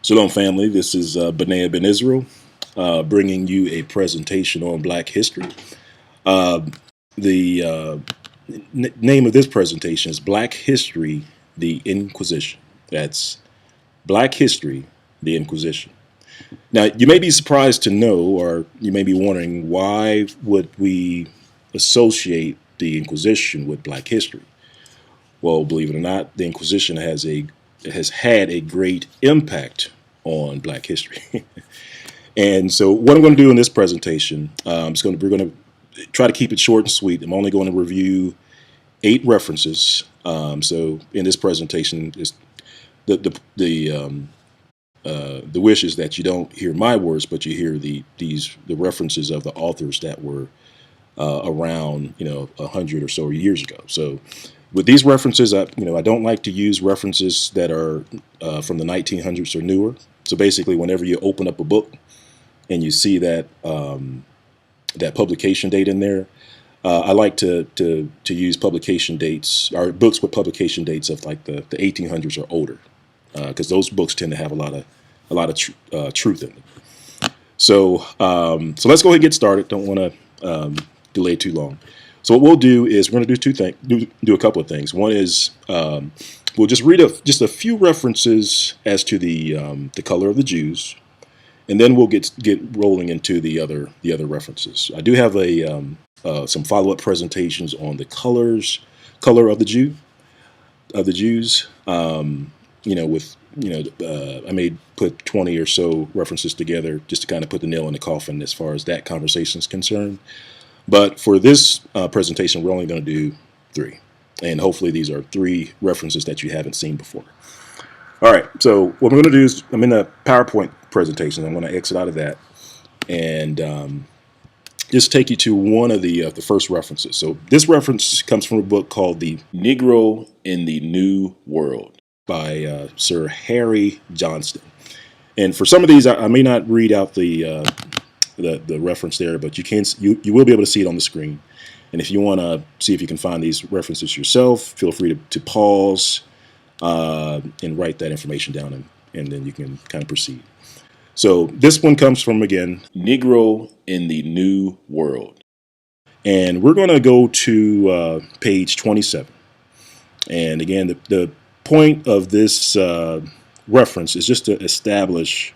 Shalom, family. This is Benaya Ben Israel, bringing you a presentation on Black history. The name of this presentation is Black History, the Inquisition. That's Black History, the Inquisition. Now, you may be surprised to know, or you may be wondering, why would we associate the Inquisition with Black history? Well, believe it or not, the Inquisition has had a great impact on Black history. And so what I'm going to do in this presentation, we're going to try to keep it short and sweet. I'm only going to review 8 references. So in this presentation, is the wish is that you don't hear my words, but you hear the references of the authors that were around 100 or so years ago. So with these references, I don't like to use references that are from the 1900s or newer. So basically, whenever you open up a book and you see that that publication date in there, I like to use publication dates or books with publication dates of like the 1800s or older, because those books tend to have a lot of truth in them. So let's go ahead and get started. Don't want to delay too long. So what we'll do is we're going to do a couple of things. One is we'll just read just a few references as to the color of the Jews, and then we'll get rolling into the other references. I do have some follow-up presentations on the color of the Jews. I may put 20 or so references together just to kind of put the nail in the coffin as far as that conversation is concerned. But for this presentation, we're only going to do 3. And hopefully these are 3 references that you haven't seen before. All right, so what I'm going to do is I'm in a PowerPoint presentation. I'm going to exit out of that and just take you to one of the first references. So this reference comes from a book called The Negro in the New World by Sir Harry Johnston. And for some of these, I may not read out the reference there, but you will be able to see it on the screen. And if you want to see if you can find these references yourself, feel free to pause and write that information down, and then you can kind of proceed. So this one comes from, again, Negro in the New World. And we're going to go to page 27. And again, the point of this reference is just to establish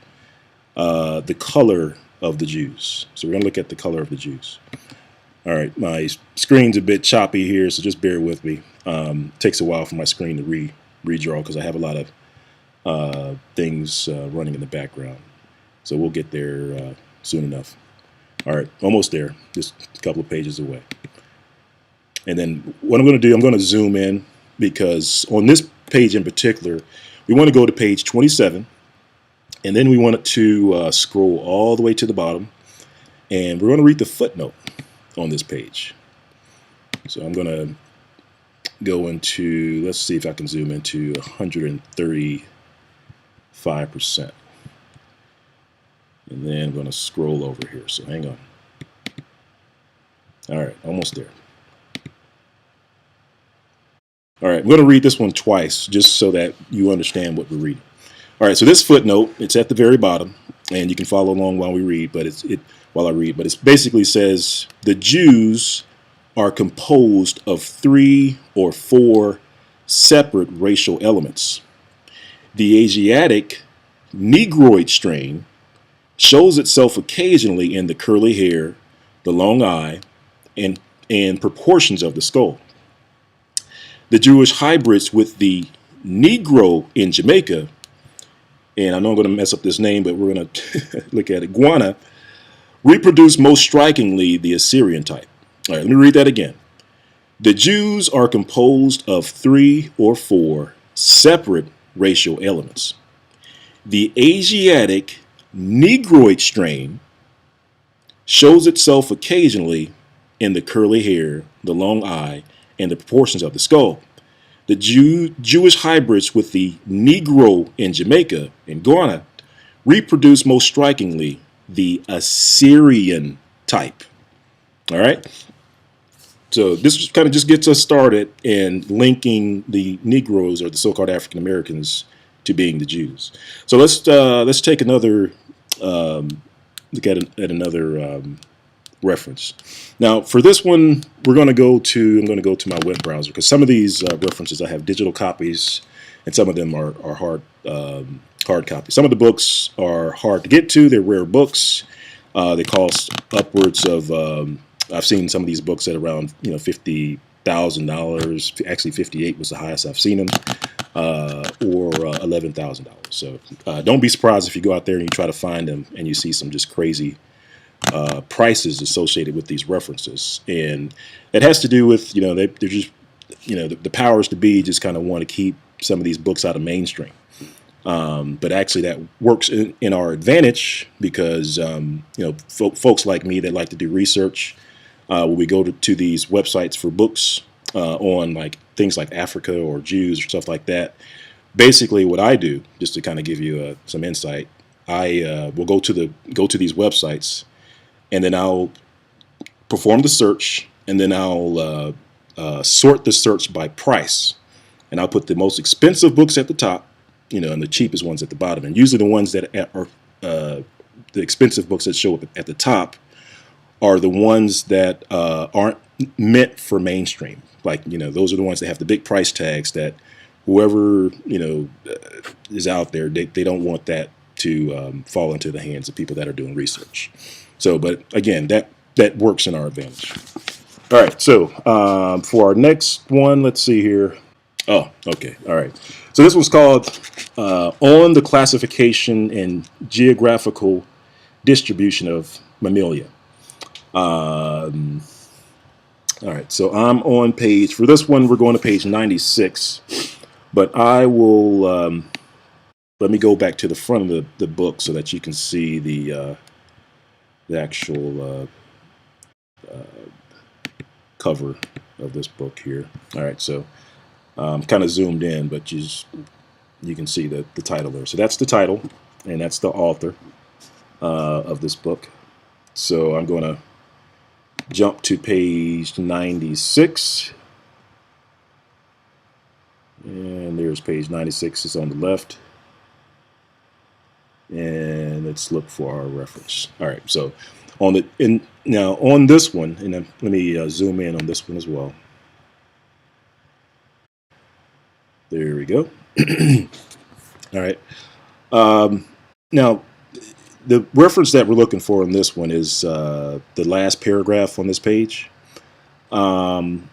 the color of the Jews. So we're going to look at the color of the Jews. All right, my screen's a bit choppy here, so just bear with me. It takes a while for my screen to redraw because I have a lot of things running in the background. So we'll get there soon enough. All right, almost there, just a couple of pages away. And then what I'm going to do, I'm going to zoom in because on this page in particular, we want to go to page 27. And then we want to scroll all the way to the bottom, and we're going to read the footnote on this page. So I'm going to go into, let's see if I can zoom into 135%. And then I'm going to scroll over here. So hang on. All right, almost there. All right, I'm going to read this one twice just so that you understand what we're reading. All right, so this footnote, it's at the very bottom, and you can follow along while we read, but while I read, but it basically says the Jews are composed of 3 or 4 separate racial elements. The Asiatic Negroid strain shows itself occasionally in the curly hair, the long eye, and proportions of the skull. The Jewish hybrids with the Negro in Jamaica, and I know I'm going to mess up this name, but we're going to look at it, Guana, reproduce most strikingly the Assyrian type. All right, let me read that again. The Jews are composed of 3 or 4 separate racial elements. The Asiatic Negroid strain shows itself occasionally in the curly hair, the long eye, and the proportions of the skull. The Jewish hybrids with the Negro in Jamaica and Ghana reproduce most strikingly the Assyrian type. All right. So this kind of just gets us started in linking the Negroes, or the so-called African Americans, to being the Jews. So let's take another look at another reference. Now, for this one, I'm going to go to my web browser, because some of these references I have digital copies, and some of them are hard copies. Some of the books are hard to get to. They're rare books. They cost upwards of I've seen some of these books at around $50,000. Actually, 58 was the highest I've seen them, or $11,000. So don't be surprised if you go out there and you try to find them and you see some just crazy prices associated with these references. And it has to do with they're just the powers to be just kind of want to keep some of these books out of mainstream. But actually that works in our advantage, because folks like me that like to do research, when we go to these websites for books on like things like Africa or Jews or stuff like that. Basically, what I do, just to kind of give you some insight, I will go to these websites, and then I'll perform the search, and then I'll sort the search by price, and I'll put the most expensive books at the top, and the cheapest ones at the bottom. And usually the ones that are the expensive books that show up at the top are the ones that aren't meant for mainstream. Like, those are the ones that have the big price tags that whoever, is out there, they don't want that to fall into the hands of people that are doing research. So, but again, that works in our advantage. All right, so for our next one, let's see here. Oh, okay, all right. So this one's called On the Classification and Geographical Distribution of Mammalia. All right, so I'm on page, for this one, we're going to page 96, but I will, let me go back to the front of the book so that you can see the actual cover of this book here. All right, so kind of zoomed in, but you can see the title there. So that's the title, and that's the author of this book. So I'm going to jump to page 96, and there's page 96. It's on the left, and let's look for our reference. All right, so now on this one, and then let me zoom in on this one as well. There we go. All right. Now, the reference that we're looking for in this one is the last paragraph on this page. And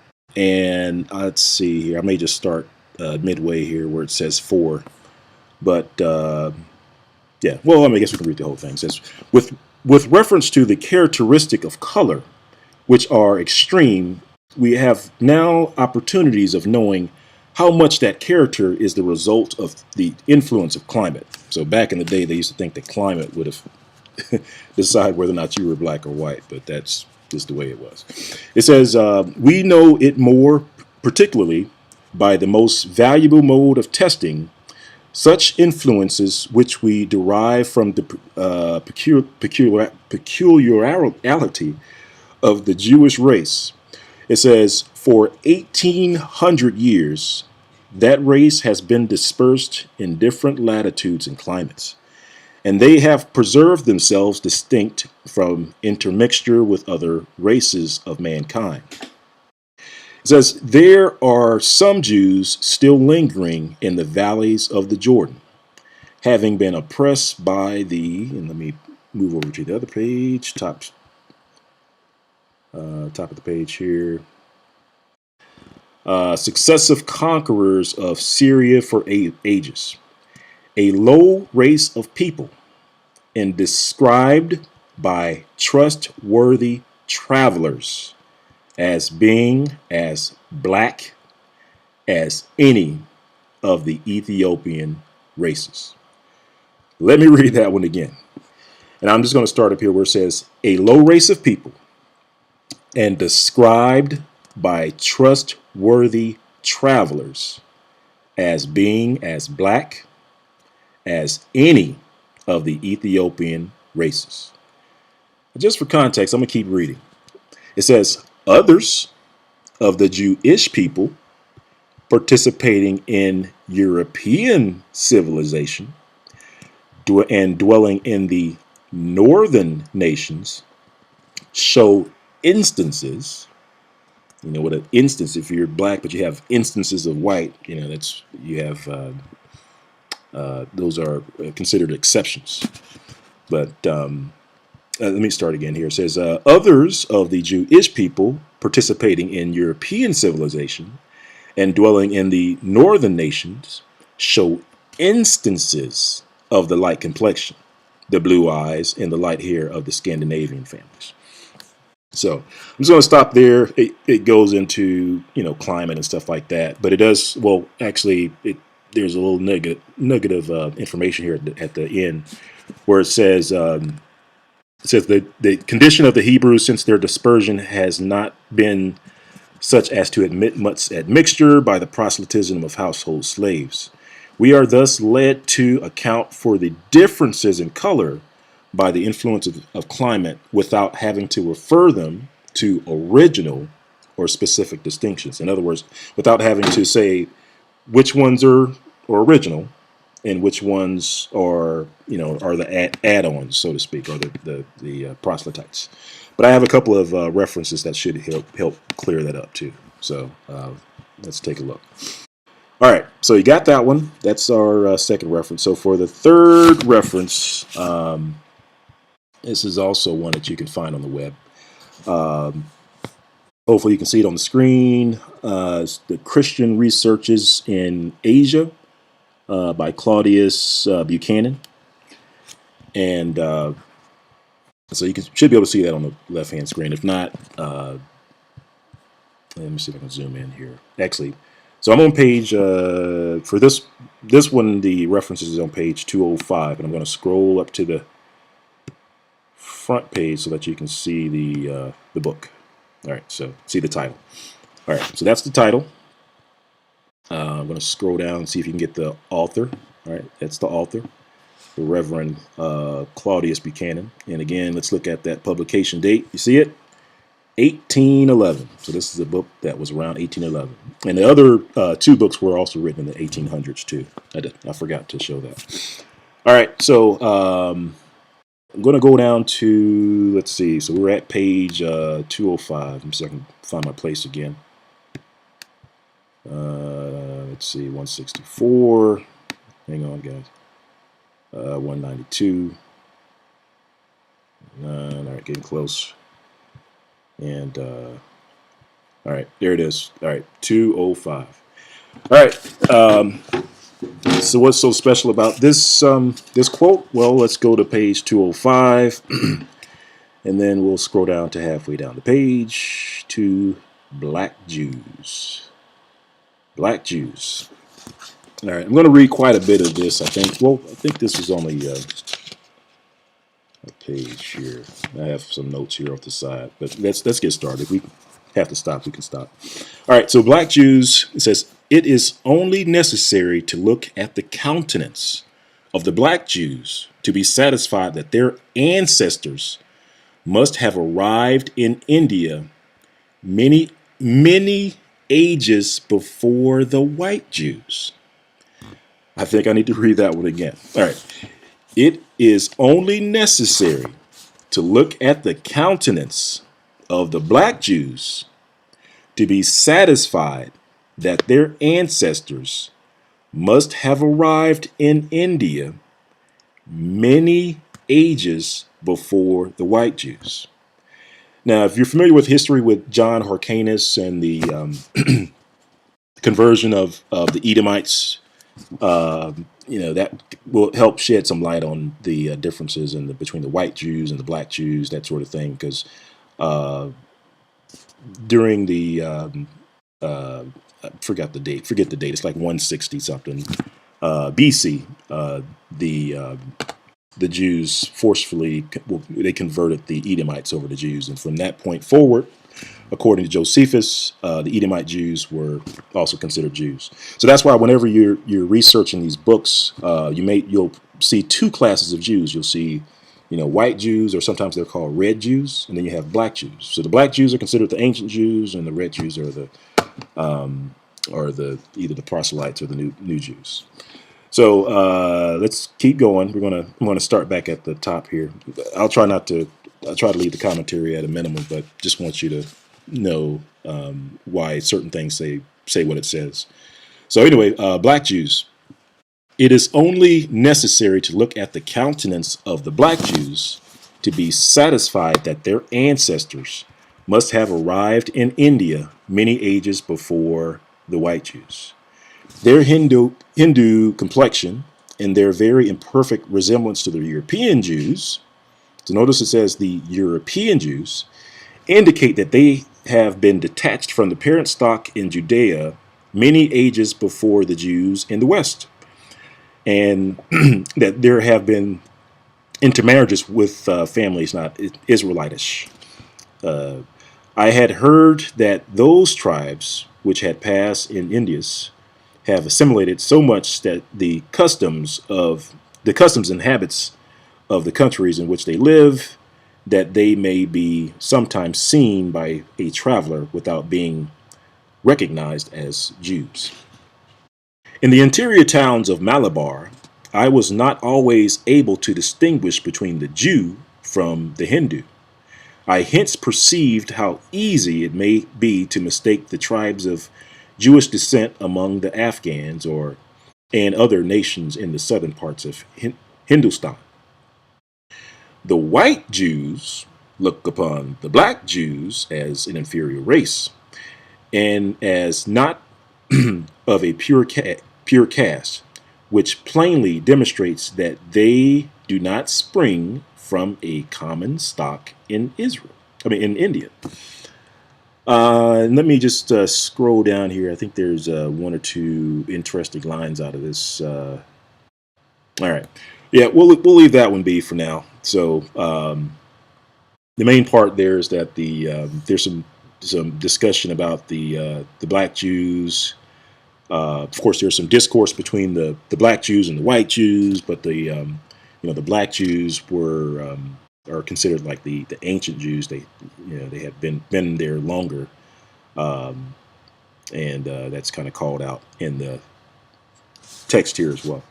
let's see here. I may just start midway here where it says for. But, yeah. Well, I guess we can read the whole thing. It says, with reference to the characteristic of color, which are extreme, we have now opportunities of knowing how much that character is the result of the influence of climate. So back in the day, they used to think that climate would have decided whether or not you were black or white, but that's just the way it was. It says, we know it more particularly by the most valuable mode of testing such influences which we derive from the peculiarity of the Jewish race. It says, for 1,800 years, that race has been dispersed in different latitudes and climates, and they have preserved themselves distinct from intermixture with other races of mankind. It says, there are some Jews still lingering in the valleys of the Jordan, having been oppressed by and let me move over to the other page, top of the page here. Successive conquerors of Syria for ages, a low race of people, and described by trustworthy travelers as being as black as any of the Ethiopian races. Let me read that one again. And I'm just going to start up here where it says, a low race of people, and described by trustworthy travelers as being as black as any of the Ethiopian races. Just for context, I'm going to keep reading. It says, others of the Jewish people participating in European civilization and dwelling in the northern nations show instances. You know what an instance, if you're black but you have instances of white, you know, that's, you have those are considered exceptions. But let me start again here. It says, others of the Jewish people participating in European civilization and dwelling in the northern nations show instances of the light complexion, the blue eyes, and the light hair of the Scandinavian families. So I'm just going to stop there. It goes into, you know, climate and stuff like that, but it does, well, actually, there's a little nugget of information here at the end where it says the condition of the Hebrews since their dispersion has not been such as to admit much admixture by the proselytism of household slaves. We are thus led to account for the differences in color by the influence of climate without having to refer them to original or specific distinctions. In other words, without having to say which ones are original and which ones are, you know, are the add-ons, so to speak, or the proselytes. But I have a couple of references that should help clear that up too. So let's take a look. All right, so you got that one. That's our second reference. So for the third reference, this is also one that you can find on the web. Hopefully you can see it on the screen. It's the Christian Researches in Asia by Claudius Buchanan. And so you should be able to see that on the left-hand screen. If not, let me see if I can zoom in here. Actually, so I'm on page, for this one, the references is on page 205, and I'm going to scroll up to the front page so that you can see the book. All right, so see the title. All right, so that's the title. I'm going to scroll down and see if you can get the author. All right, that's the author, the Reverend Claudius Buchanan. And again, let's look at that publication date. You see it? 1811. So this is a book that was around 1811. And the other two books were also written in the 1800s too. I forgot to show that. All right, so I'm going to go down to, let's see, so we're at page 205. Let me see if I can find my place again. Let's see, 164. Hang on, guys. 192. All right, getting close. And all right, there it is. All right, 205. All right. So what's so special about this this quote? Well, let's go to page 205, and then we'll scroll down to halfway down the page to Black Jews. Black Jews. All right, I'm going to read quite a bit of this. I think. Well, I think this is only a page here. I have some notes here off the side, but let's get started. If we have to stop, we can stop. All right, so Black Jews, it says, it is only necessary to look at the countenance of the black Jews to be satisfied that their ancestors must have arrived in India many, many ages before the white Jews. I think I need to read that one again. All right. It is only necessary to look at the countenance of the black Jews to be satisfied that their ancestors must have arrived in India many ages before the white Jews. Now, if you're familiar with history with John Hyrcanus and the conversion of the Edomites, you know, that will help shed some light on the differences between the white Jews and the black Jews, that sort of thing, because during the forget the date. It's like 160 something BC. The Jews forcefully they converted the Edomites over to Jews, and from that point forward, according to Josephus, the Edomite Jews were also considered Jews. So that's why whenever you're researching these books, you'll see two classes of Jews. You'll see, you know, white Jews, or sometimes they're called red Jews, and then you have black Jews. So the black Jews are considered the ancient Jews, and the red Jews are the or either the proselytes or the new Jews. So let's keep going. I'm gonna start back at the top here. I'll try to leave the commentary at a minimum, but just want you to know why certain things say what it says. So anyway, black Jews. It is only necessary to look at the countenance of the black Jews to be satisfied that their ancestors must have arrived in India many ages before the white Jews. Their Hindu complexion and their very imperfect resemblance to the European Jews, so notice it says the European Jews, indicate that they have been detached from the parent stock in Judea many ages before the Jews in the West, and that there have been intermarriages with families not Israelitish. I had heard that those tribes which had passed in Indias have assimilated so much that the customs and habits of the countries in which they live, that they may be sometimes seen by a traveler without being recognized as Jews. In the interior towns of Malabar, I was not always able to distinguish between the Jew from the Hindu. I hence perceived how easy it may be to mistake the tribes of Jewish descent among the Afghans and other nations in the southern parts of Hindustan. The white Jews look upon the black Jews as an inferior race and as not of a pure caste, which plainly demonstrates that they do not spring from a common stock in in India. Let me just scroll down here. I think there's one or two interesting lines out of this. All right, yeah, we'll leave that one be for now. So the main part there is that there's some discussion about the black Jews. Of course, there's some discourse between the black Jews and the white Jews, but the black Jews are considered like the ancient Jews. They have been there longer, and that's kind of called out in the text here as well.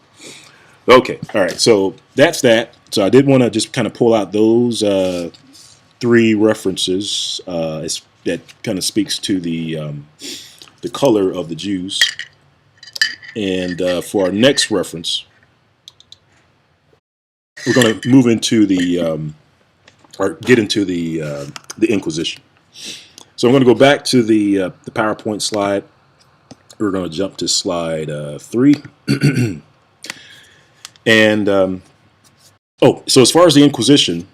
Okay, all right. So that's that. So I did want to just kind of pull out those three references that kind of speaks to the color of the Jews. And for our next reference, we're going to move into or get into the Inquisition. So I'm going to go back to the PowerPoint slide. We're going to jump to slide 3. And so as far as the Inquisition,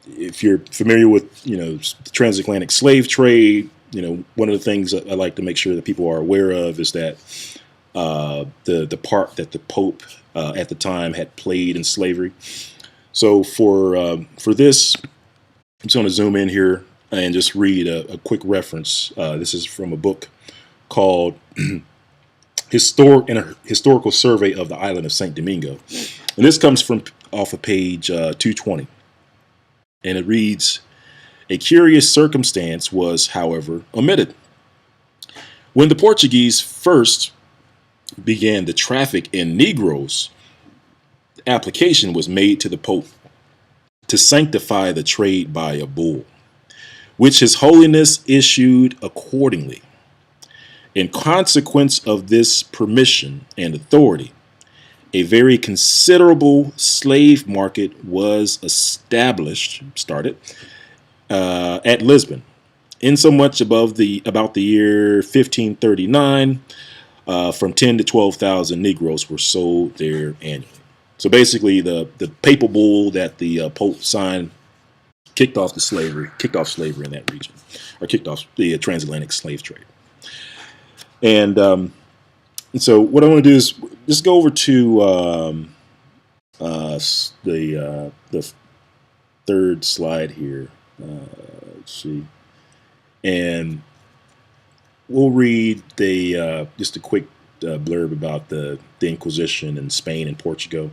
if you're familiar with the transatlantic slave trade, one of the things I like to make sure that people are aware of is that the part that the Pope at the time had played in slavery. So for this, I'm just going to zoom in here and just read a quick reference. This is from a book called Historical Survey of the Island of St. Domingo. And this comes from off of page 220. And it reads, "A curious circumstance was, however, omitted. When the Portuguese first began the traffic in Negroes, application was made to the Pope to sanctify the trade by a bull, which His Holiness issued accordingly. In consequence of this permission and authority, a very considerable slave market was started at Lisbon, insomuch about the year 1539, from 10 to 12,000 Negroes were sold there annually." So basically, the papal bull that the Pope signed kicked off slavery in that region, or kicked off the transatlantic slave trade. And so what I want to do is just go over to the third slide here. Let's see, and we'll read just a quick blurb about the Inquisition in Spain and Portugal,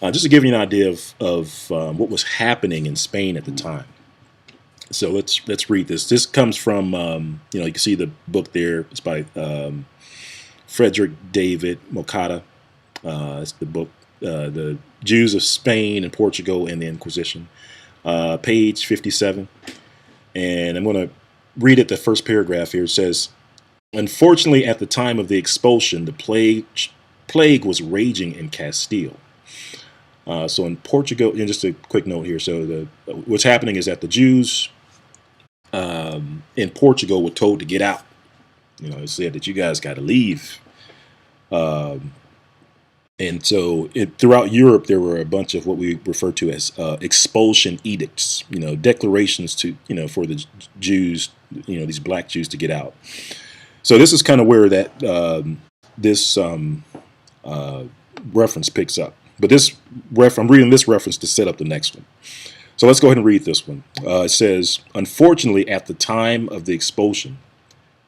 just to give you an idea of what was happening in Spain at the time. So let's read this. This comes from you can see the book there. It's by Frederick David Mokata. It's the book, The Jews of Spain and Portugal and the Inquisition, page 57. And I'm going to read it. The first paragraph here says, unfortunately, at the time of the expulsion, the plague was raging in Castile. So in Portugal, and just a quick note here. So what's happening is that the Jews in Portugal were told to get out. It said that you guys got to leave. And so throughout Europe, there were a bunch of what we refer to as expulsion edicts, declarations to, for the Jews, these black Jews to get out. So this is kind of where this reference picks up. But I'm reading this reference to set up the next one. So let's go ahead and read this one. It says, unfortunately, at the time of the expulsion,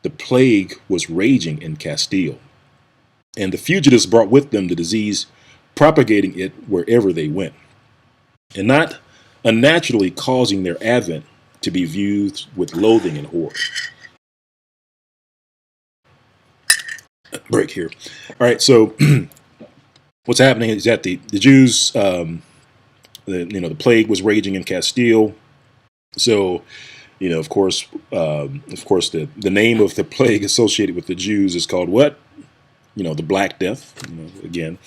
the plague was raging in Castile, and the fugitives brought with them the disease, propagating it wherever they went, and not unnaturally causing their advent to be viewed with loathing and horror. Break here. All right, so what's happening is that the Jews, the plague was raging in Castile. So, of course, the name of the plague associated with the Jews is called what? The Black Death, again.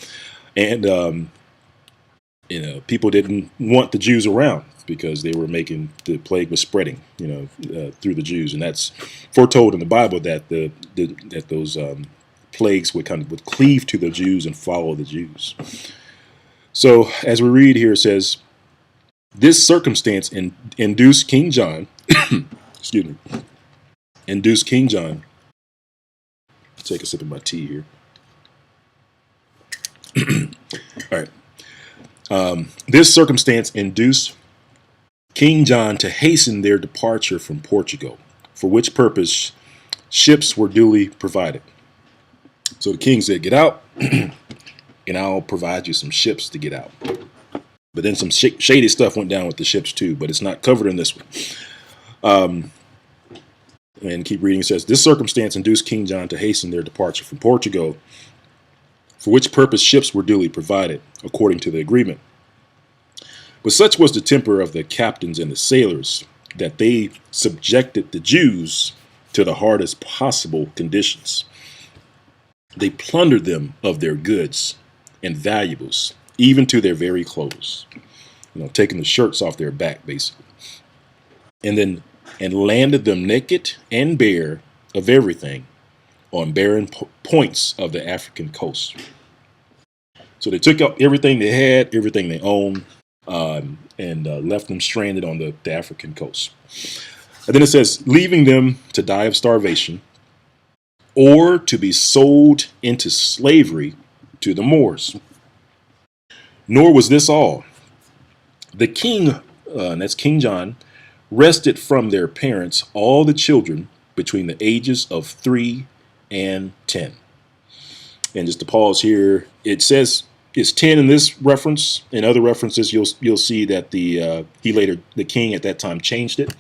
And, people didn't want the Jews around because they were the plague was spreading, through the Jews. And that's foretold in the Bible that that those plagues would cleave to the Jews and follow the Jews. So as we read here, it says, this circumstance induced King John, excuse me, induced King John, take a sip of my tea here. All right. This circumstance induced King John to hasten their departure from Portugal, for which purpose ships were duly provided. So the king said, get out, and I'll provide you some ships to get out. But then some shady stuff went down with the ships too, but it's not covered in this one. And keep reading. It says, this circumstance induced King John to hasten their departure from Portugal, for which purpose ships were duly provided, according to the agreement. But such was the temper of the captains and the sailors that they subjected the Jews to the hardest possible conditions. They plundered them of their goods and valuables, even to their very clothes, taking the shirts off their back, basically. And landed them naked and bare of everything on barren points of the African coast. So they took up everything they had, everything they owned, and left them stranded on the African coast. And then it says, leaving them to die of starvation or to be sold into slavery to the Moors. Nor was this all. The king, and that's King John, wrested from their parents all the children between the ages of 3 and 10. And just to pause here, it says it's 10 in this reference. In other references, you'll see that the king at that time changed it.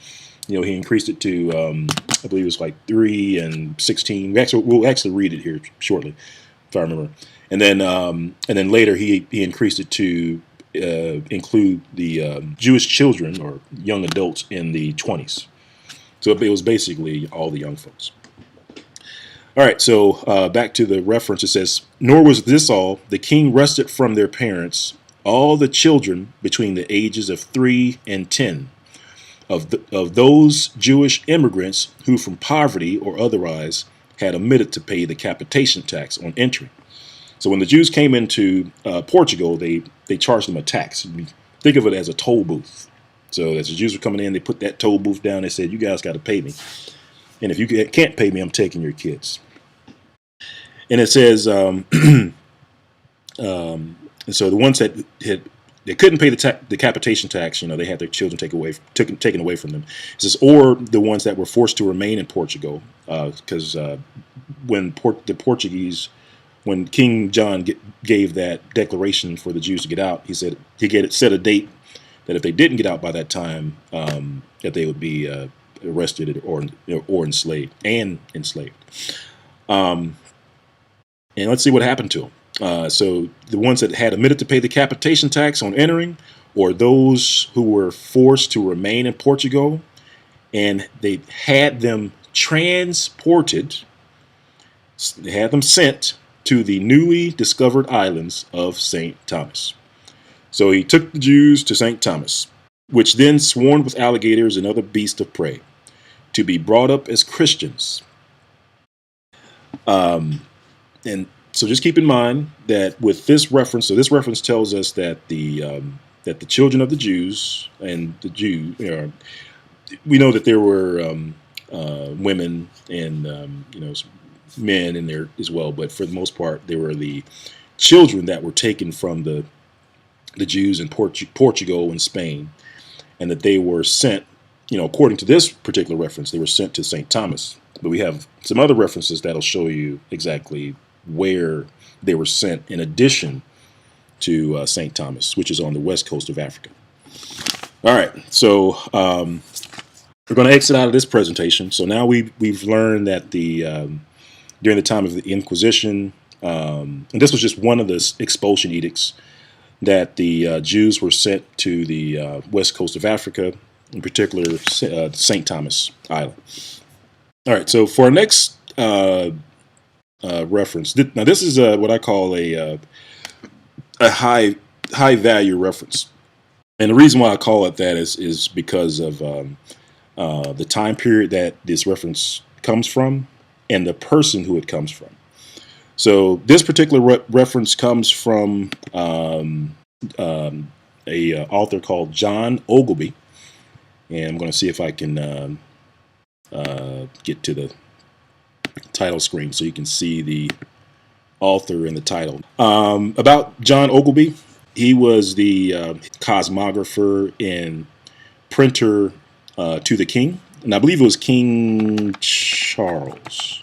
He increased it to I believe it was like 3 and 16. We'll actually read it here shortly, if I remember. And then later he increased it to include the Jewish children or young adults in the 20s. So it was basically all the young folks. All right, so back to the reference. It says, nor was this all. The king wrested from their parents all the children between the ages of 3 and 10 of those Jewish immigrants who from poverty or otherwise had omitted to pay the capitation tax on entry. So when the Jews came into Portugal, they charged them a tax. Think of it as a toll booth. So as the Jews were coming in, they put that toll booth down. They said, you guys got to pay me. And if you can't pay me, I'm taking your kids. And it says, and so the ones that they couldn't pay the capitation tax, they had their children taken away from them. It says, or the ones that were forced to remain in Portugal, because when King John gave that declaration for the Jews to get out, he said set a date that if they didn't get out by that time, that they would be arrested or enslaved Um, and let's see what happened to them. So the ones that had omitted to pay the capitation tax on entering, or those who were forced to remain in Portugal, and they had them transported, they had them sent to the newly discovered islands of St. Thomas. So he took the Jews to St. Thomas, which then swarmed with alligators and other beasts of prey, to be brought up as Christians. And so just keep in mind that with this reference, so this reference tells us that the children of the Jews and the Jew, we know that there were women and men in there as well, but for the most part, they were the children that were taken from the Jews in Portugal and Spain, and that they were sent, according to this particular reference, they were sent to St. Thomas. But we have some other references that'll show you exactly where they were sent in addition to St. Thomas, which is on the west coast of Africa. All right, so we're going to exit out of this presentation. So now we've learned that during the time of the Inquisition, and this was just one of the expulsion edicts, that the Jews were sent to the west coast of Africa, in particular St. Thomas Island. All right, so for our next reference, now this is what I call a high value reference, and the reason why I call it that is because of the time period that this reference comes from and the person who it comes from. So this particular reference comes from a author called John Ogilvie, and I'm going to see if I can get to the title screen so you can see the author in the title. About John Ogilvie, he was the cosmographer and printer to the king, and I believe it was King Charles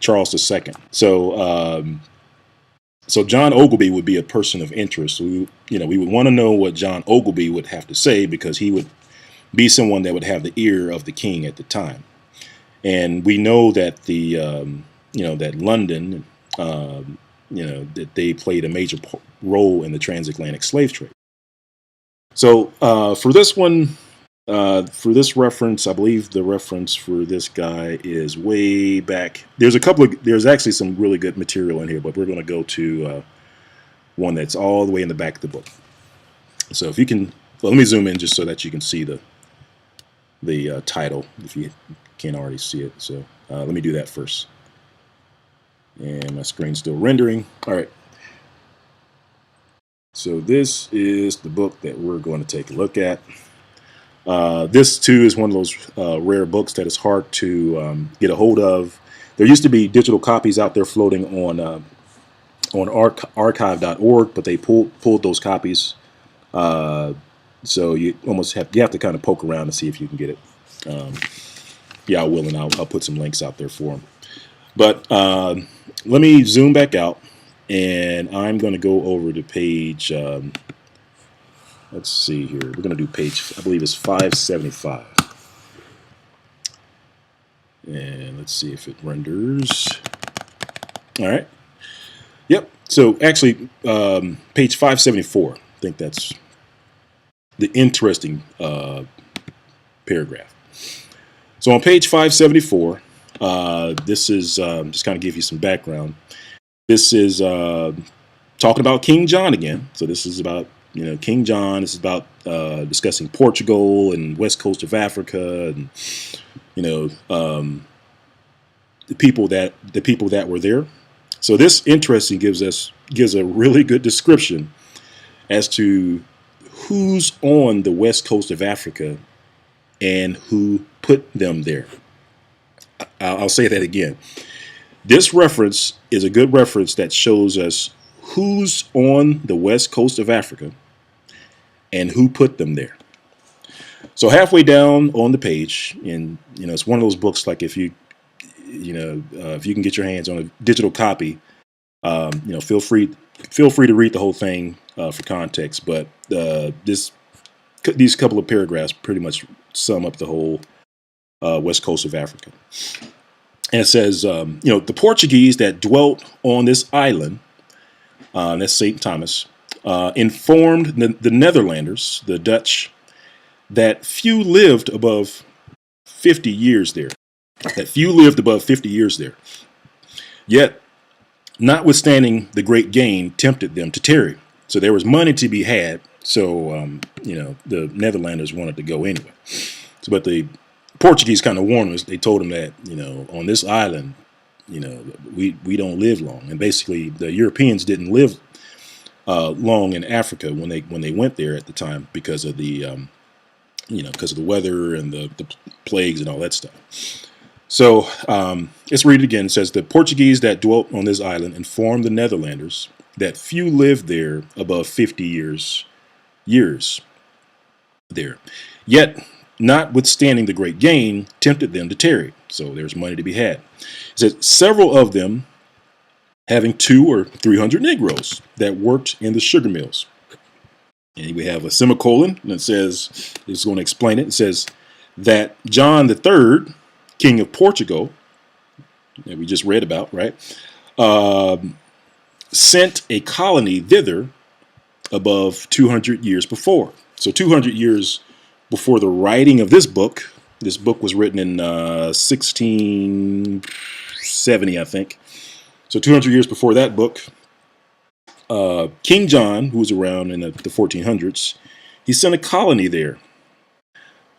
II. So John Ogilvie would be a person of interest. We would want to know what John Ogilvie would have to say, because he would be someone that would have the ear of the king at the time. And we know that that London, that they played a major role in the transatlantic slave trade. So for this one, for this reference, I believe the reference for this guy is way back. There's actually some really good material in here, but we're going to go to one that's all the way in the back of the book. So if you can, well, let me zoom in just so that you can see the title, if you can't already see it. So let me do that first. And my screen's still rendering. All right. So this is the book that we're going to take a look at. This too is one of those rare books that is hard to get a hold of. There used to be digital copies out there floating on archive.org, but they pulled those copies. So you have to kind of poke around to see if you can get it. Yeah, I will, and I'll put some links out there for them. But let me zoom back out, and I'm going to go over to page. Let's see here. We're going to do page, I believe it's 575. And let's see if it renders. All right. Yep. So actually, page 574. I think that's the interesting paragraph. So on page 574, this is just kind of give you some background. This is talking about King John again. So this is about King John. This is about discussing Portugal and west coast of Africa, and the people that were there. So this interesting gives a really good description as to who's on the west coast of Africa and who put them there. I'll say that again. This reference is a good reference that shows us who's on the west coast of Africa and who put them there. So halfway down on the page, and it's one of those books, like if you can get your hands on a digital copy, feel free to read the whole thing for context. But this these couple of paragraphs pretty much sum up the whole west coast of Africa. And it says, the Portuguese that dwelt on this island, that's St. Thomas, informed the Netherlanders, the Dutch, that few lived above 50 years there. Yet, notwithstanding the great gain tempted them to tarry. So there was money to be had. So, the Netherlanders wanted to go anyway. So, but the Portuguese kind of warned us. They told them that, on this island, we don't live long. And basically, the Europeans didn't live long in Africa when they went there at the time because of the because of the weather and the plagues and all that stuff. So let's read it again. It says, the Portuguese that dwelt on this island informed the Netherlanders that few lived there above 50 years there. Yet, notwithstanding the great gain, tempted them to tarry. So there's money to be had. It says, several of them having 200 or 300 Negroes that worked in the sugar mills. And we have a semicolon, and it says, it's going to explain it. It says that John III, King of Portugal, that we just read about, right, sent a colony thither above 200 years before. So 200 years before the writing of this book was written in 1670, I think. So 200 years before that book, King John, who was around in the 1400s, he sent a colony there,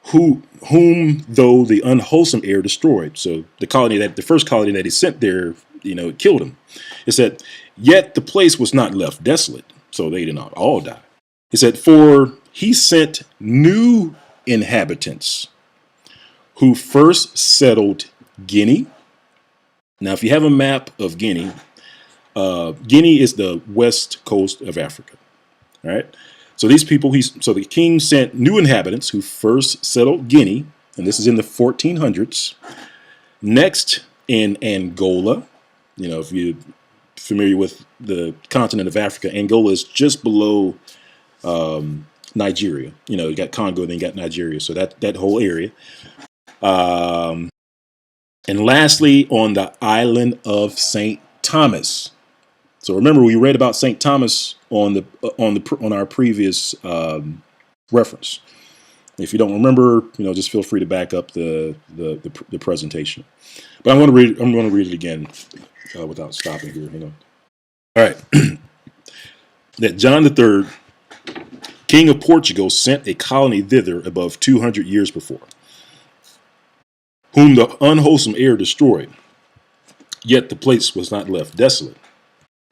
whom though the unwholesome air destroyed. So the first colony that he sent there, it killed him. It said, yet the place was not left desolate, so they did not all die. It said, for he sent new inhabitants who first settled Guinea. Now, if you have a map of Guinea, Guinea is the west coast of Africa. All right. So these people, so the king sent new inhabitants who first settled Guinea, and this is in the 1400s. Next, in Angola, if you're familiar with the continent of Africa, Angola is just below Nigeria. You got Congo, then you got Nigeria, so that whole area. And lastly, on the island of St. Thomas. So remember, we read about St. Thomas on our previous reference. If you don't remember, just feel free to back up the presentation. But I'm going to read it again without stopping here. All right. That John III, King of Portugal, sent a colony thither above 200 years before, whom the unwholesome air destroyed. Yet the place was not left desolate.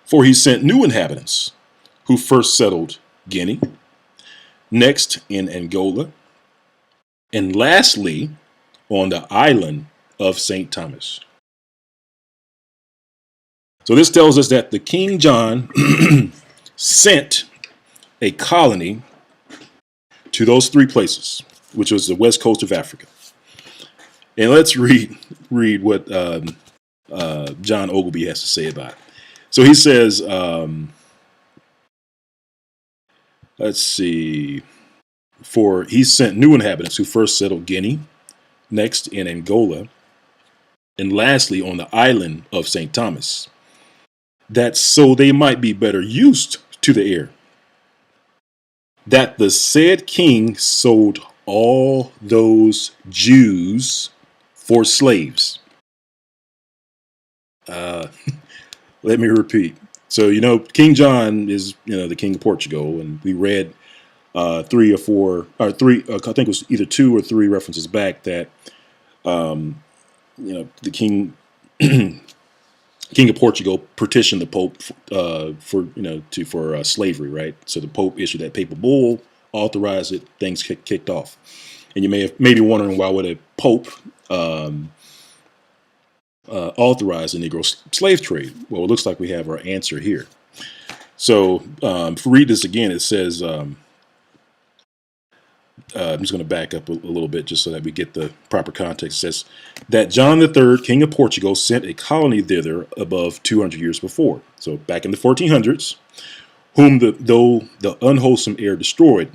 For he sent new inhabitants, who first settled Guinea, next in Angola, and lastly on the island of St. Thomas. So this tells us that the King John sent a colony to those three places, which was the west coast of Africa. And let's read what John Ogilvie has to say about it. So he says, let's see, for he sent new inhabitants who first settled Guinea, next in Angola, and lastly on the island of St. Thomas, that so they might be better used to the air, that the said king sold all those Jews for slaves. Let me repeat. So, King John is, the king of Portugal, and we read I think it was either 2 or 3 references back that, the king of Portugal petitioned the Pope for slavery, right? So the Pope issued that papal bull, authorized it, things kicked off. And you may be wondering, why would a Pope authorize the Negro slave trade? Well, it looks like we have our answer here. So if we read this again, it says, I'm just going to back up a little bit just so that we get the proper context. It says that John III, King of Portugal, sent a colony thither above 200 years before. So back in the 1400s, whom though the unwholesome air destroyed.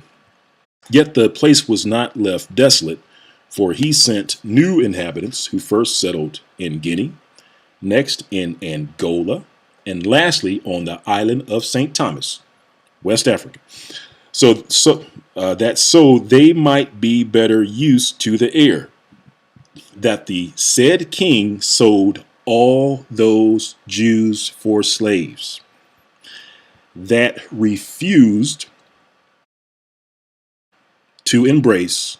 Yet the place was not left desolate, for he sent new inhabitants who first settled in Guinea, next in Angola, and lastly on the island of St. Thomas, West Africa. So they might be better used to the air, that the said king sold all those Jews for slaves that refused to embrace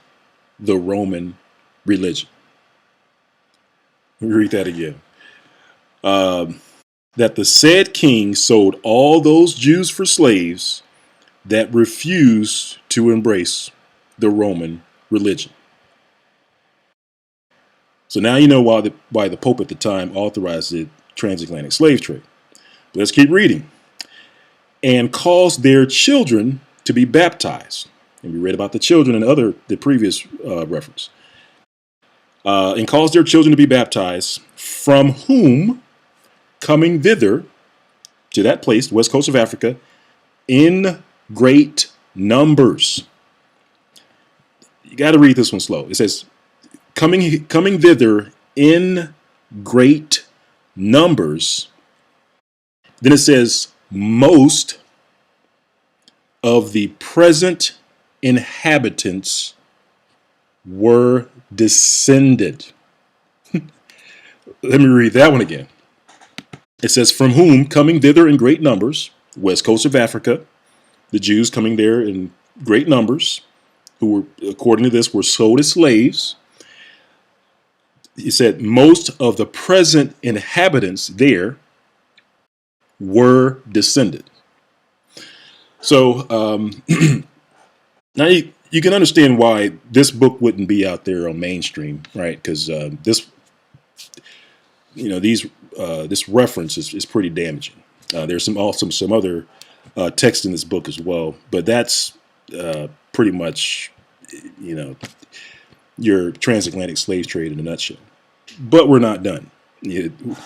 the Roman religion. Let me read that again. That the said king sold all those Jews for slaves that refused to embrace the Roman religion. So now you know why the Pope at the time authorized the transatlantic slave trade. But let's keep reading. And caused their children to be baptized. And we read about the children in the previous reference. And caused their children to be baptized, from whom, coming thither to that place, the west coast of Africa, in great numbers. You got to read this one slow. It says, coming thither in great numbers. Then it says, most of the present inhabitants were descended. Let me read that one again. It says, from whom, coming thither in great numbers, west coast of Africa, the Jews coming there in great numbers, who were, according to this, were sold as slaves. He said most of the present inhabitants there were descended. So now you can understand why this book wouldn't be out there on mainstream, right? Because this reference is pretty damaging. There's some other text in this book as well, but that's pretty much your transatlantic slave trade in a nutshell. But we're not done.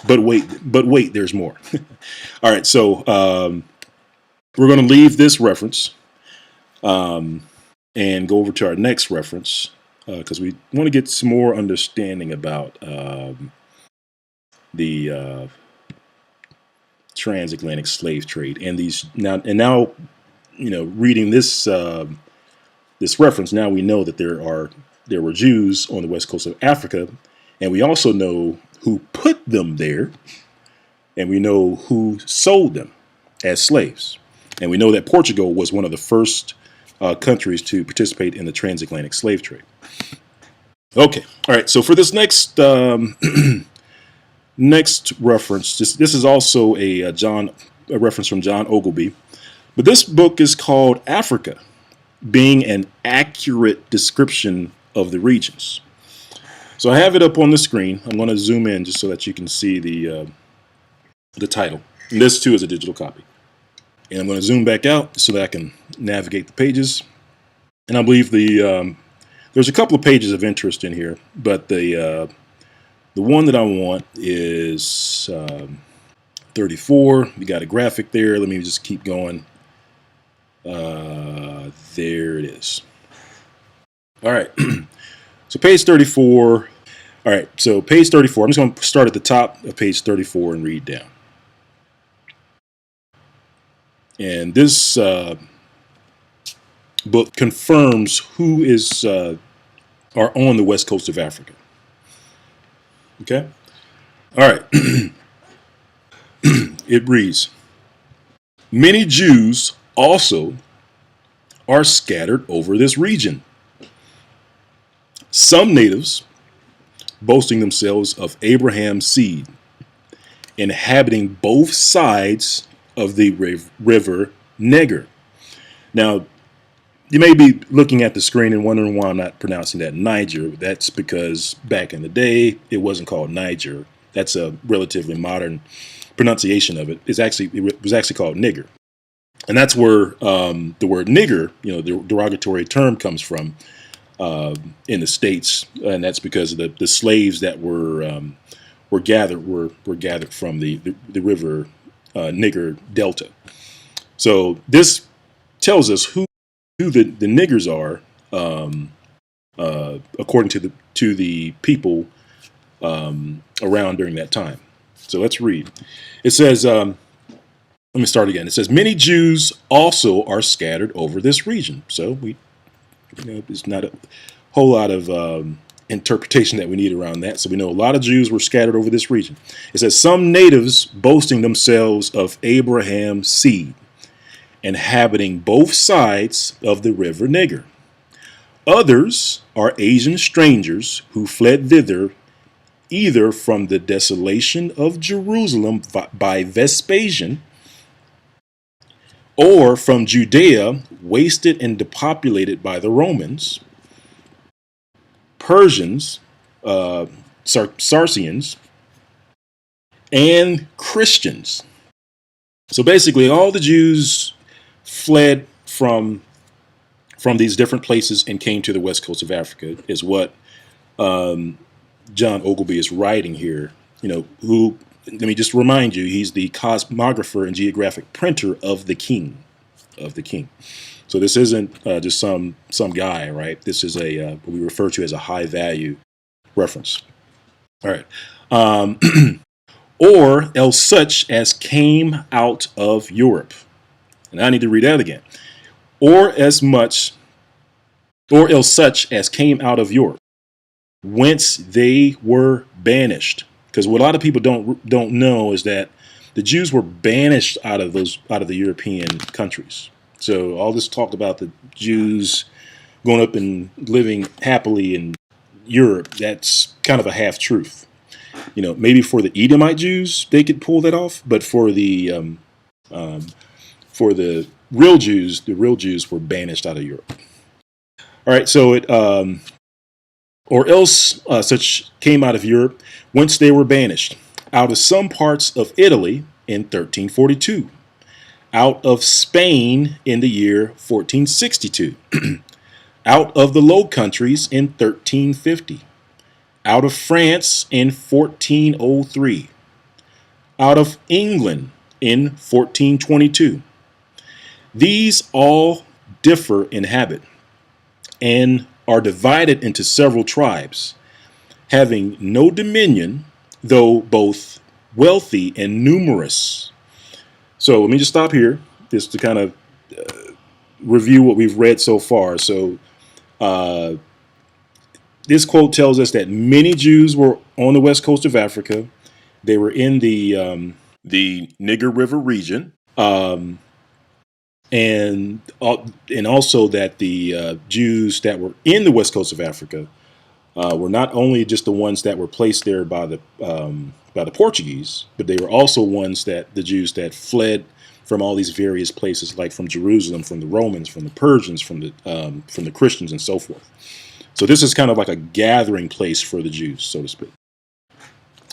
But wait, there's more. All right, so we're going to leave this reference and go over to our next reference because we want to get some more understanding about the transatlantic slave trade and these now reading this this reference, now we know that there were Jews on the west coast of Africa, and we also know who put them there, and we know who sold them as slaves, and we know that Portugal was one of the first countries to participate in the transatlantic slave trade. Okay, all right. So for this next next reference, this is also a reference from John Ogilvy, but this book is called Africa, being an accurate description of the regions. So I have it up on the screen. I'm going to zoom in just so that you can see the title. And this too is a digital copy. And I'm going to zoom back out so that I can navigate the pages. And I believe there's a couple of pages of interest in here, but the one that I want is 34. We got a graphic there. Let me just keep going. There it is. All right. So page 34. All right. So page 34. I'm just going to start at the top of page 34 and read down. And this book confirms who are on the west coast of Africa. Okay. All right. It reads, many Jews also are scattered over this region. Some natives, boasting themselves of Abraham's seed, inhabiting both sides of the river Niger. Now, you may be looking at the screen and wondering why I'm not pronouncing that Niger. That's because back in the day, it wasn't called Niger. That's a relatively modern pronunciation of it. It was actually called nigger. And that's where the word nigger, the derogatory term, comes from in the States. And that's because of the slaves that were gathered from the river Niger Delta. So this tells us who who the niggers are, according to the people around during that time. So let's read. It says, let me start again. It says, many Jews also are scattered over this region. So it's not a whole lot of interpretation that we need around that. So we know a lot of Jews were scattered over this region. It says, some natives boasting themselves of Abraham's seed, inhabiting both sides of the river Niger. Others are Asian strangers who fled thither either from the desolation of Jerusalem by Vespasian, or from Judea, wasted and depopulated by the Romans, Persians, Saracens, and Christians. So basically, all the Jews fled from these different places and came to the west coast of Africa, is what John Ogilvie is writing here. Who, let me just remind you, he's the cosmographer and geographic printer of the king. So this isn't just some guy, right? This is what we refer to as a high value reference. All right. Or else such as came out of Europe. And I need to read that again. Or else such as came out of Europe, whence they were banished. Because what a lot of people don't know is that the Jews were banished out of the European countries. So all this talk about the Jews going up and living happily in Europe, that's kind of a half truth. Maybe for the Edomite Jews they could pull that off, but for the real Jews were banished out of Europe. All right, so it or else such came out of Europe, whence they were banished, out of some parts of Italy in 1342, out of Spain in the year 1462, out of the Low Countries in 1350, out of France in 1403, out of England in 1422. These all differ in habit and are divided into several tribes, having no dominion, though both wealthy and numerous. So let me just stop here, just to kind of review what we've read so far. So this quote tells us that many Jews were on the west coast of Africa. They were in the Niger River region. And also that the Jews that were in the west coast of Africa were not only just the ones that were placed there by the Portuguese, but they were also the Jews that fled from all these various places, like from Jerusalem, from the Romans, from the Persians, from the Christians, and so forth. So this is kind of like a gathering place for the Jews, so to speak.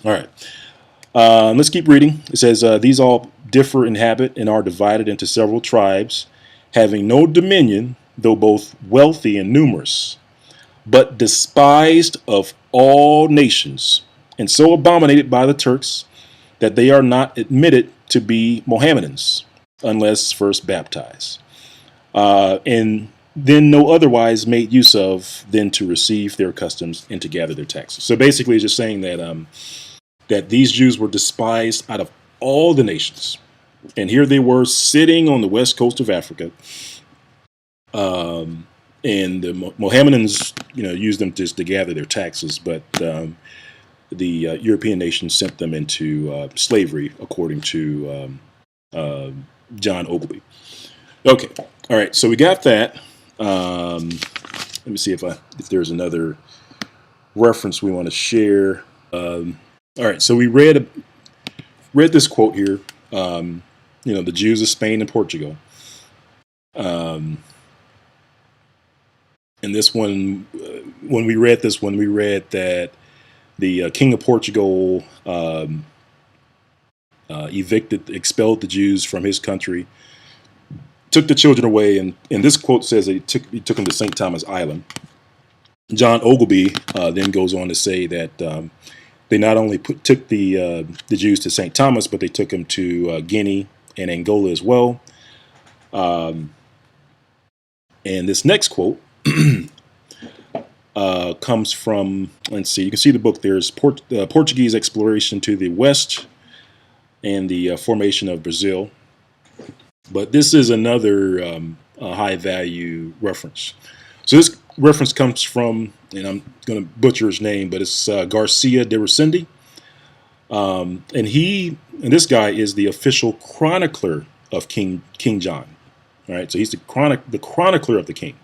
All right. Let's keep reading. It says, these all differ in habit and are divided into several tribes, having no dominion, though both wealthy and numerous, but despised of all nations, and so abominated by the Turks that they are not admitted to be Mohammedans, unless first baptized, and then no otherwise made use of than to receive their customs and to gather their taxes. So basically it's just saying that these Jews were despised out of all the nations. And here they were sitting on the west coast of Africa. And the Mohammedans, used them just to gather their taxes. But the European nations sent them into slavery, according to John Ogilvie. Okay. All right. So we got that. Let me see if there's another reference we want to share. All right, so we read this quote here. The Jews of Spain and Portugal. And this one, when we read this one, we read that the King of Portugal expelled the Jews from his country, took the children away, and this quote says that he took them to St. Thomas Island. John Ogilvie then goes on to say that they not only took the Jews to St. Thomas, but they took them to Guinea and Angola as well. And this next quote comes from, let's see, you can see the book. There's Portuguese exploration to the west and the formation of Brazil. But this is another high value reference. So this reference comes from, and I'm going to butcher his name, but it's Garcia de Resende. And this guy is the official chronicler of King John. All right, so he's the chronicler of the king.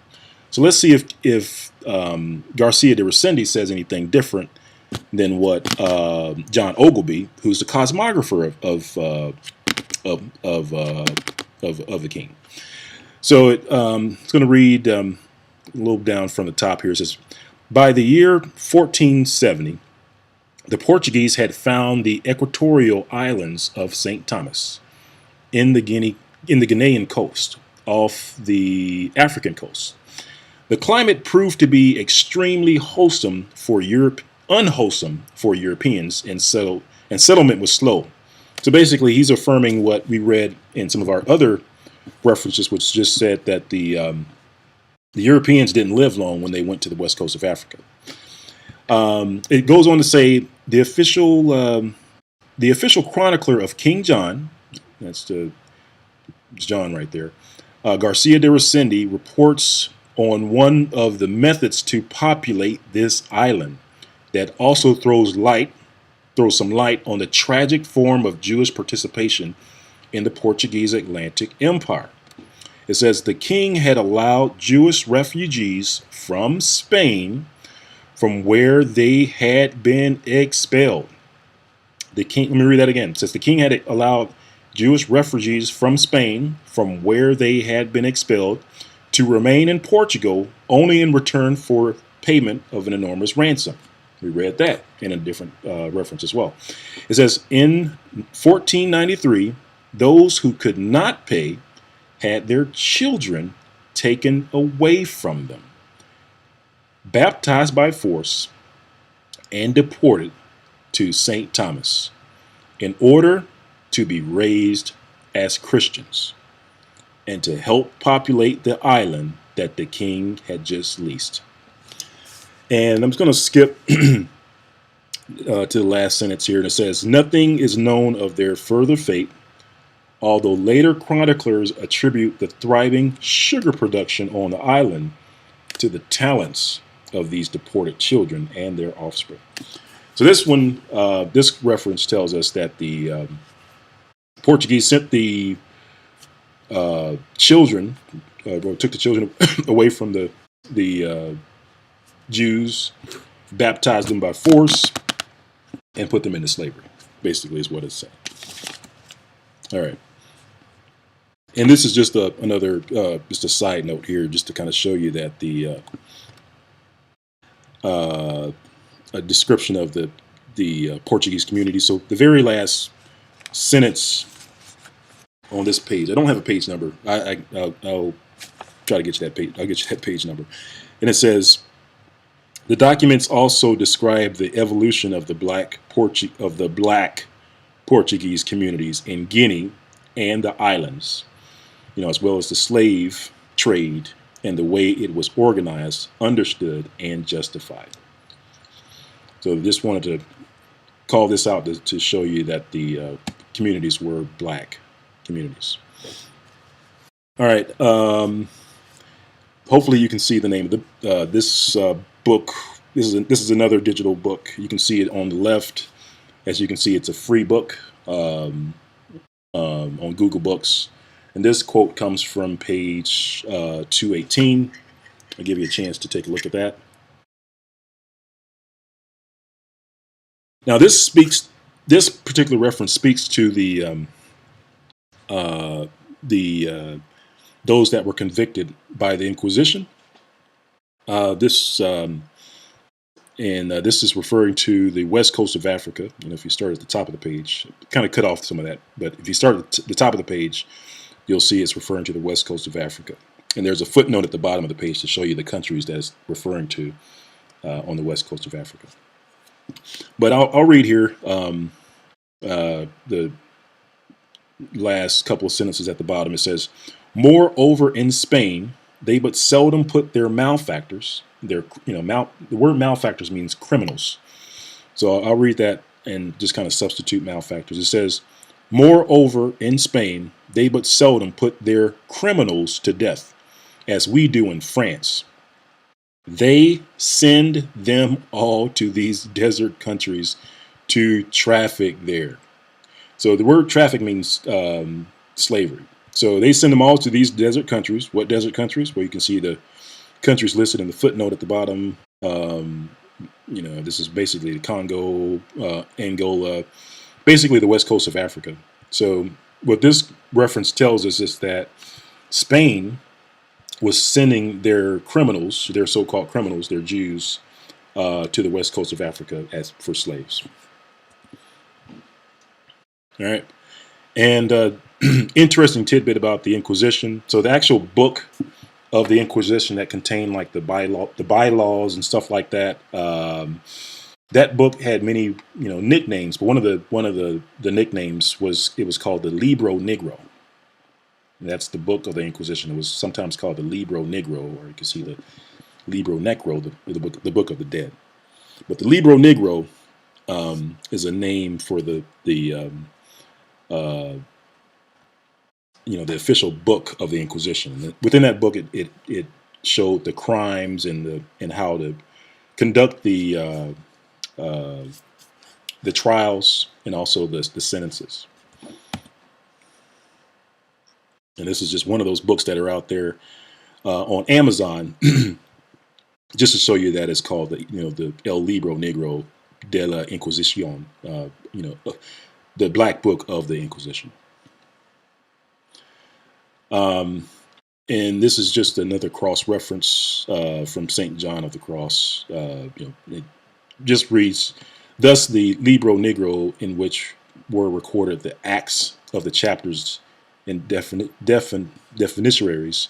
So let's see if Garcia de Resende says anything different than what John Ogilby, who's the cosmographer of the king. So it's going to read a little down from the top here. It says, by the year 1470, the Portuguese had found the equatorial islands of St. Thomas in the Guinean coast, off the African coast. The climate proved to be extremely unwholesome for Europeans, and settlement was slow. So basically, he's affirming what we read in some of our other references, which just said that the Europeans didn't live long when they went to the west coast of Africa. It goes on to say the official chronicler of King John, that's John right there, Garcia de Resende, reports on one of the methods to populate this island that also throws some light on the tragic form of Jewish participation in the Portuguese Atlantic Empire. It says the king had allowed Jewish refugees from Spain from where they had been expelled. Let me read that again. It says the king had allowed Jewish refugees from Spain from where they had been expelled to remain in Portugal only in return for payment of an enormous ransom. We read that in a different reference as well. It says in 1493, those who could not pay had their children taken away from them, baptized by force, and deported to St. Thomas in order to be raised as Christians and to help populate the island that the king had just leased. And I'm just going to skip to the last sentence here. And it says, nothing is known of their further fate, although later chroniclers attribute the thriving sugar production on the island to the talents of these deported children and their offspring. So this reference tells us that the Portuguese sent the children, took the children away from the Jews, baptized them by force, and put them into slavery. Basically, is what it's saying. All right, and this is just another just a side note here, just to kind of show you that the a description of the Portuguese community. So the very last sentence on this page, I don't have a page number. I'll try to get you that page. I'll get you that page number, and it says, the documents also describe the evolution of the black Portuguese communities in Guinea and the islands, as well as the slave trade and the way it was organized, understood, and justified. So I just wanted to call this out to show you that the communities were black communities. All right. Hopefully you can see the name of this book. This is another digital book. You can see it on the left. As you can see, it's a free book on Google Books. And this quote comes from page 218. I'll give you a chance to take a look at that. Now, this particular reference speaks to those that were convicted by the Inquisition. This is referring to the west coast of Africa. If you start at the top of the page, kind of cut off some of that, but if you start at the top of the page, you'll see it's referring to the west coast of Africa. And there's a footnote at the bottom of the page to show you the countries that it's referring to on the west coast of Africa. But I'll read here the last couple of sentences at the bottom. It says, moreover, in Spain, they but seldom put their malefactors, their the word malefactors means criminals. So I'll read that and just kind of substitute malefactors. It says, moreover, in Spain, they but seldom put their criminals to death, as we do in France. They send them all to these desert countries to traffic there. So the word traffic means slavery. So they send them all to these desert countries. What desert countries? Well, you can see the countries listed in the footnote at the bottom. This is basically the Congo, Angola, basically the west coast of Africa. So what this reference tells us is that Spain was sending their criminals, their so-called criminals, their Jews, to the west coast of Africa as for slaves. All right. And interesting tidbit about the Inquisition. So the actual book of the Inquisition that contained like the bylaws and stuff like that. That book had many, nicknames, but one of the nicknames was called the Libro Negro. And that's the book of the Inquisition. It was sometimes called the Libro Negro, or you can see the Libro Necro, the book of the dead. But the Libro Negro is a name for the official book of the Inquisition. Within that book, it showed the crimes and how to conduct the trials and also the sentences. And this is just one of those books that are out there on Amazon, just to show you that it's called the El Libro Negro de la Inquisición, the Black Book of the Inquisition. And this is just another cross reference from St. John of the Cross. It just reads, thus the Libro Negro, in which were recorded the acts of the chapters and definitiaries,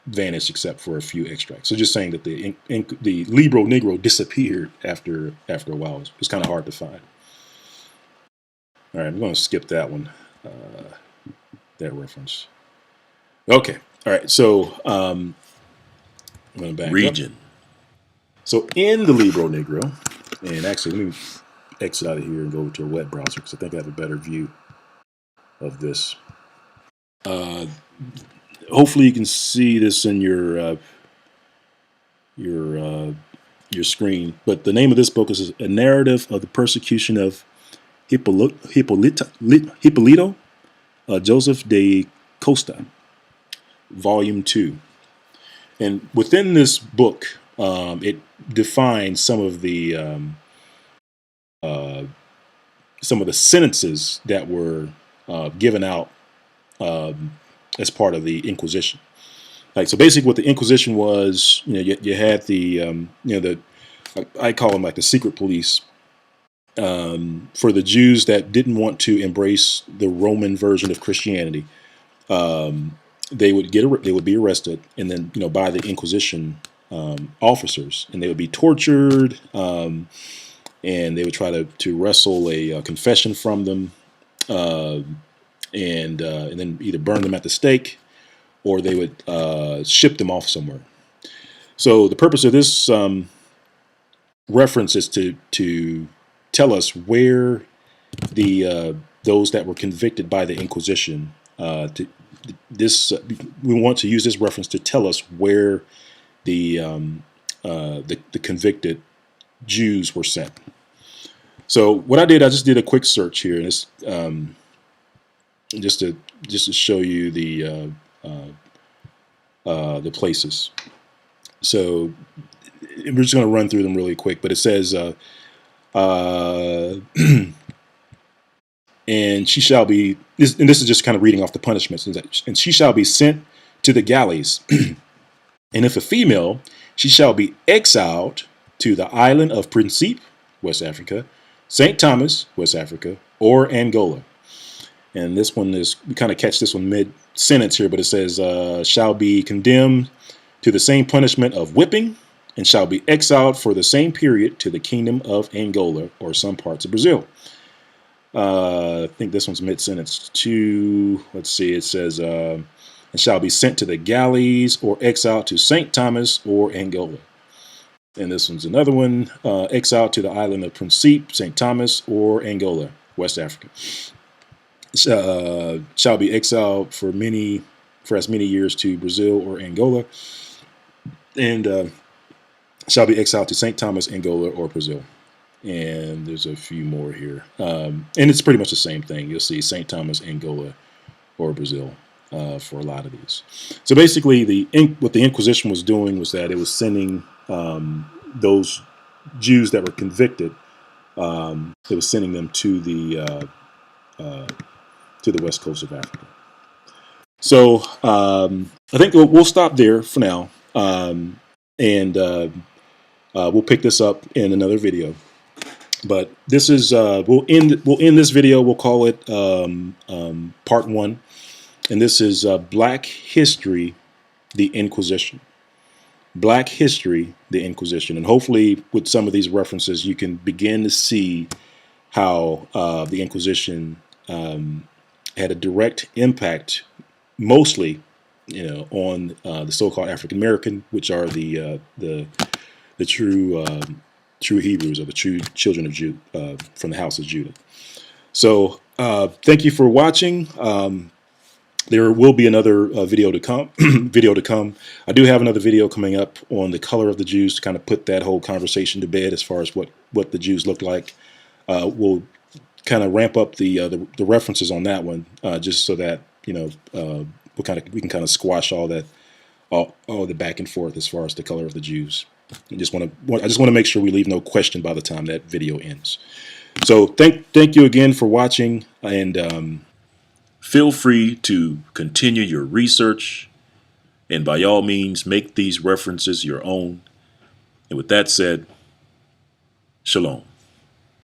vanished except for a few extracts. So just saying that the Libro Negro disappeared after a while. It was kind of hard to find. All right, I'm going to skip that one, that reference. Okay, all right, so I'm going to back Region. up. So in the Libro Negro, and actually let me exit out of here and go to a web browser because I think I have a better view of this. Hopefully you can see this in your screen. But the name of this book is A Narrative of the Persecution of Hipólito Joseph de Costa, Volume 2. And within this book, it defines some of the sentences that were given out as part of the Inquisition. Like, so basically what the Inquisition was, you had the I call them like the secret police, for the Jews that didn't want to embrace the Roman version of Christianity. They would be arrested and then, by the Inquisition officers, and they would be tortured, and they would try to wrestle a confession from them, and then either burn them at the stake, or they would ship them off somewhere. So the purpose of this reference is to tell us where those that were convicted by the Inquisition. We want to use this reference to tell us where the convicted Jews were sent. So what I just did a quick search here, and it's just to show you the places. So we're just going to run through them really quick, but it says, and she shall be, and this is just kind of reading off the punishments, and she shall be sent to the galleys, and if a female, she shall be exiled to the island of Principe, West Africa, St. Thomas, West Africa, or Angola. And this one is, we kind of catch this one mid-sentence here, but it says, shall be condemned to the same punishment of whipping, and shall be exiled for the same period to the kingdom of Angola or some parts of Brazil. I think this one's mid-sentence too. Let's see, it says, and shall be sent to the galleys or exiled to St. Thomas or Angola. And this one's another one, exiled to the island of Principe, St. Thomas, or Angola, West Africa. Shall be exiled for as many years to Brazil or Angola, and shall be exiled to St. Thomas, Angola, or Brazil. And there's a few more here, and it's pretty much the same thing. You'll see St. Thomas, Angola, or Brazil for a lot of these. So basically, what the Inquisition was doing was that it was sending those Jews that were convicted. It was sending them to the west coast of Africa. So I think we'll stop there for now, and we'll pick this up in another video. But this is we'll end this video. We'll call it part 1, and this is Black History, the Inquisition. Black History, the Inquisition, and hopefully with some of these references, you can begin to see how the Inquisition had a direct impact, mostly, on the so-called African American, which are the true Hebrews, or the true children of Judah, from the house of Judah. So thank you for watching. There will be another video to come. I do have another video coming up on the color of the Jews to kind of put that whole conversation to bed as far as what the Jews look like. We'll kind of ramp up the references on that one, just so that we can kind of squash all the back and forth as far as the color of the Jews. I just want to make sure we leave no question by the time that video ends. So thank you again for watching, and feel free to continue your research, and by all means make these references your own. And with that said, shalom.